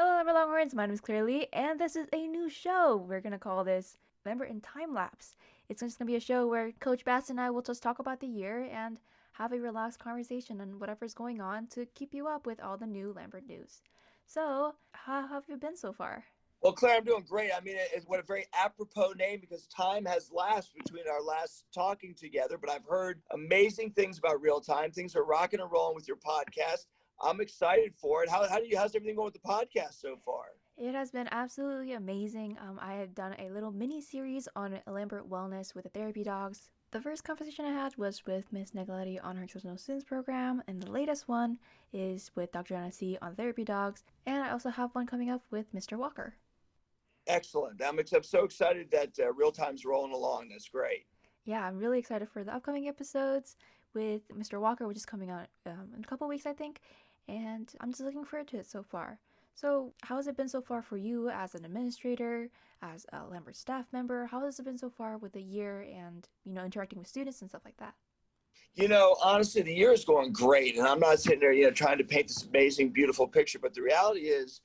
Hello, Lambert Longhorns. My name is Clearly, and this is a new show. We're gonna call this Lambert in Time Lapse. It's just gonna be a show where Coach Bass and I will just talk about the year and have a relaxed conversation on whatever's going on to keep you up with all the new Lambert news. So, how have you been so far? Well, Claire, I'm doing great. I mean, it's what a very apropos name because time has lapsed between our last talking together. But I've heard amazing things about real time. Things are rocking and rolling with your podcast. I'm excited for it. How's everything going with the podcast so far? It has been absolutely amazing. I have done a little mini series on Lambert wellness with the therapy dogs. The first conversation I had was with Miss Negaletti on her Exceptional Students program, and the latest one is with Dr. Anna C on therapy dogs, and I also have one coming up with Mr. Walker. Excellent. I'm so excited that real time's rolling along. That's great. Yeah, I'm really excited for the upcoming episodes with Mr. Walker, which is coming out in a couple weeks, I think, and I'm just looking forward to it so far. So, how has it been so far for you as an administrator, as a Lambert staff member? How has it been so far with the year and, interacting with students and stuff like that? Honestly, the year is going great, and I'm not sitting there, trying to paint this amazing, beautiful picture. But the reality is,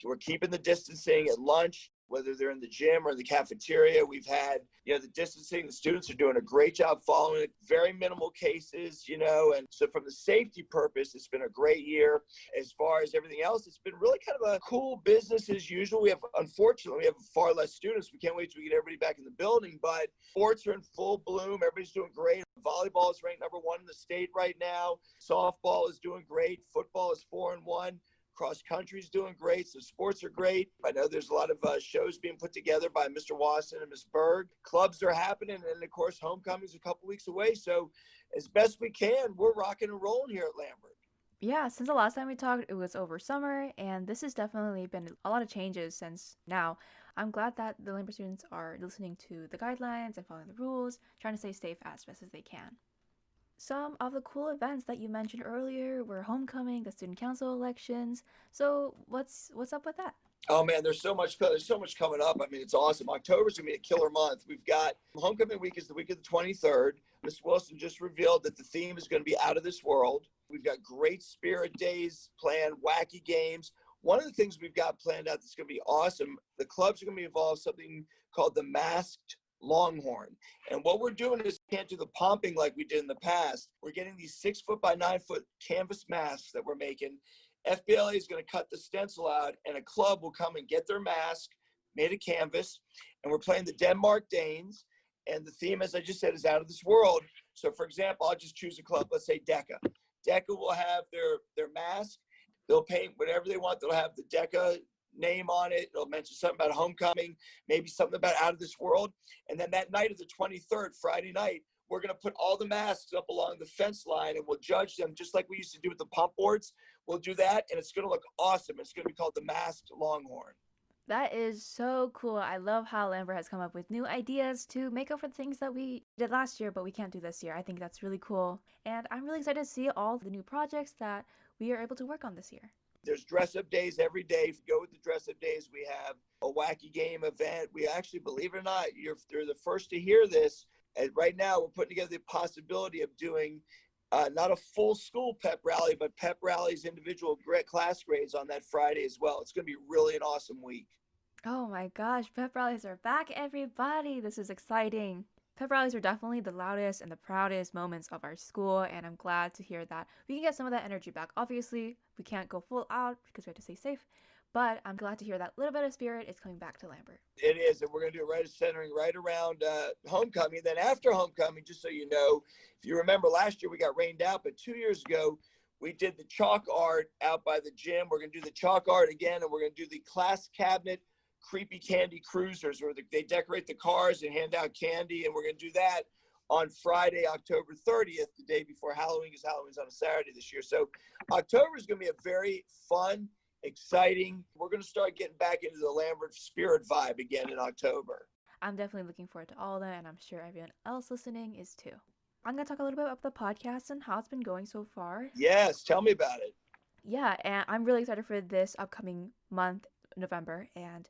we're keeping the distancing at lunch, whether they're in the gym or in the cafeteria. We've had, the distancing. The students are doing a great job following it. Very minimal cases, and so from the safety purpose, it's been a great year. As far as everything else, it's been really kind of a cool business as usual. Unfortunately, we have far less students. We can't wait till we get everybody back in the building, but sports are in full bloom. Everybody's doing great. Volleyball is ranked #1 in the state right now. Softball is doing great. Football is 4-1. Cross country is doing great. So sports are great. I know there's a lot of shows being put together by Mr. Wasson and Ms. Berg. Clubs are happening. And of course, homecoming is a couple weeks away. So as best we can, we're rocking and rolling here at Lambert. Yeah, since the last time we talked, it was over summer, and this has definitely been a lot of changes since now. I'm glad that the Lambert students are listening to the guidelines and following the rules, trying to stay safe as best as they can. Some of the cool events that you mentioned earlier were homecoming, the student council elections. So what's up with that? Oh man, there's so much coming up. I mean, it's awesome. October's gonna be a killer month. We've got homecoming week is the week of the 23rd. Ms. Wilson just revealed that the theme is going to be out of this world. We've got great spirit days planned, wacky games. One of the things we've got planned out that's going to be awesome, the clubs are going to be involved in something called the masked longhorn. And what we're doing is can't do the pumping like we did in the past. We're getting these 6-foot by 9-foot canvas masks that we're making. FBLA is going to cut the stencil out, and a club will come and get their mask made of canvas. And we're playing the Denmark Danes. And the theme, as I just said, is out of this world. So, for example, I'll just choose a club. Let's say DECA. DECA will have their mask. They'll paint whatever they want. They'll have the DECA name on it. It'll mention something about homecoming, maybe something about out of this world. And then that night of the 23rd, Friday night, we're going to put all the masks up along the fence line, and we'll judge them just like we used to do with the pump boards. We'll do that, and it's going to look awesome. It's going to be called the Masked Longhorn. That is so cool. I love how Lambert has come up with new ideas to make up for the things that we did last year, but we can't do this year. I think that's really cool. And I'm really excited to see all the new projects that we are able to work on this year. There's dress-up days every day. If you go with the dress-up days, we have a wacky game event. We actually, believe it or not, you're the first to hear this. And right now, we're putting together the possibility of doing not a full school pep rally, but pep rallies, individual class grades on that Friday as well. It's going to be really an awesome week. Oh my gosh, pep rallies are back, everybody! This is exciting. Pep rallies are definitely the loudest and the proudest moments of our school, and I'm glad to hear that we can get some of that energy back. Obviously, we can't go full out because we have to stay safe, but I'm glad to hear that little bit of spirit is coming back to Lambert. It is, and we're going to do it centering right around homecoming. Then after homecoming, just so you know, if you remember last year we got rained out, but 2 years ago we did the chalk art out by the gym. We're going to do the chalk art again, and we're going to do the class cabinet creepy candy cruisers where they decorate the cars and hand out candy, and we're going to do that on Friday, October 30th, the day before Halloween, because Halloween's on a Saturday this year. So October is going to be a very fun, exciting. We're going to start getting back into the Lambert spirit vibe again in October. I'm definitely looking forward to all of that, and I'm sure everyone else listening is too. I'm going to talk a little bit about the podcast and how it's been going so far. Yes, tell me about it. Yeah, and I'm really excited for this upcoming month, November, and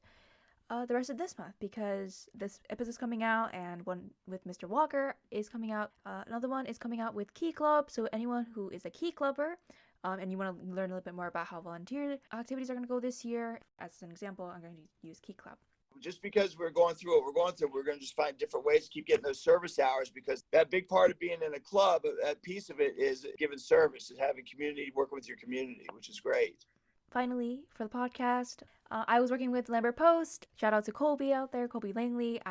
the rest of this month, because this episode is coming out, and one with Mr. Walker is coming out. Another one is coming out with Key Club, so anyone who is a Key Clubber, and you want to learn a little bit more about how volunteer activities are going to go this year. As an example, I'm going to use Key Club. Just because we're going through what we're going through, we're going to just find different ways to keep getting those service hours, because that big part of being in a club, that piece of it is giving service, is having community, working with your community, which is great. Finally, for the podcast, I was working with Lambert Post. Shout out to Colby out there, Colby Langley.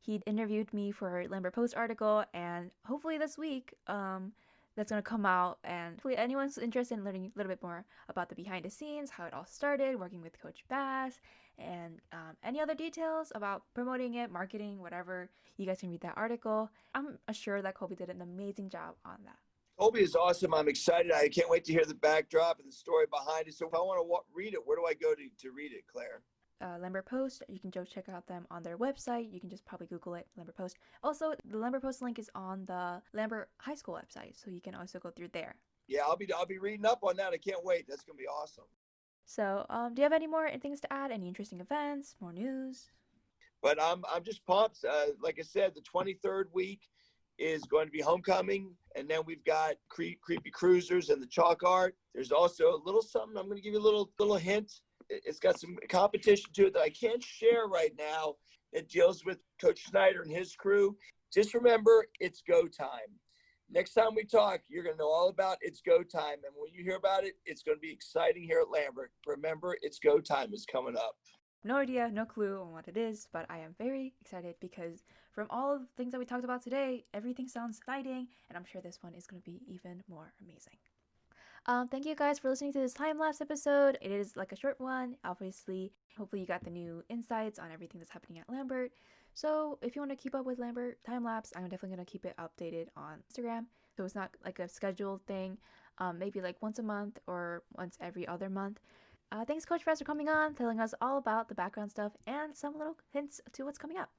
He interviewed me for a Lambert Post article, and hopefully this week, that's going to come out, and hopefully anyone's interested in learning a little bit more about the behind the scenes, how it all started, working with Coach Bass, and any other details about promoting it, marketing, whatever, you guys can read that article. I'm sure that Colby did an amazing job on that. Colby is awesome. I'm excited. I can't wait to hear the backdrop and the story behind it. So if I want to read it, where do I go to read it, Claire? Lambert Post. You can go check out them on their website. You can just probably Google it, Lambert Post. Also, the Lambert Post link is on the Lambert High School website, so you can also go through there. Yeah, I'll be reading up on that. I can't wait. That's gonna be awesome. So, do you have any more things to add? Any interesting events? More news? But I'm just pumped. Like I said, the 23rd week is going to be homecoming, and then we've got creepy cruisers and the chalk art. There's also a little something. I'm going to give you a little hint. It's got some competition to it that I can't share right now. It deals with Coach Snyder and his crew. Just remember, it's go time. Next time we talk, you're going to know all about it's go time. And when you hear about it, it's going to be exciting here at Lambert. Remember, it's go time is coming up. No idea, no clue on what it is, but I am very excited because from all of the things that we talked about today, everything sounds exciting, and I'm sure this one is going to be even more amazing. Thank you guys for listening to this time-lapse episode. It is like a short one, obviously. Hopefully you got the new insights on everything that's happening at Lambert. So if you want to keep up with Lambert time-lapse, I'm definitely going to keep it updated on Instagram. So it's not like a scheduled thing, maybe like once a month or once every other month. Thanks, Coach Fred, for coming on, telling us all about the background stuff and some little hints to what's coming up.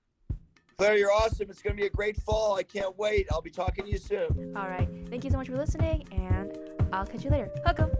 Claire, you're awesome. It's going to be a great fall. I can't wait. I'll be talking to you soon. All right. Thank you so much for listening, and I'll catch you later. Hug 'em.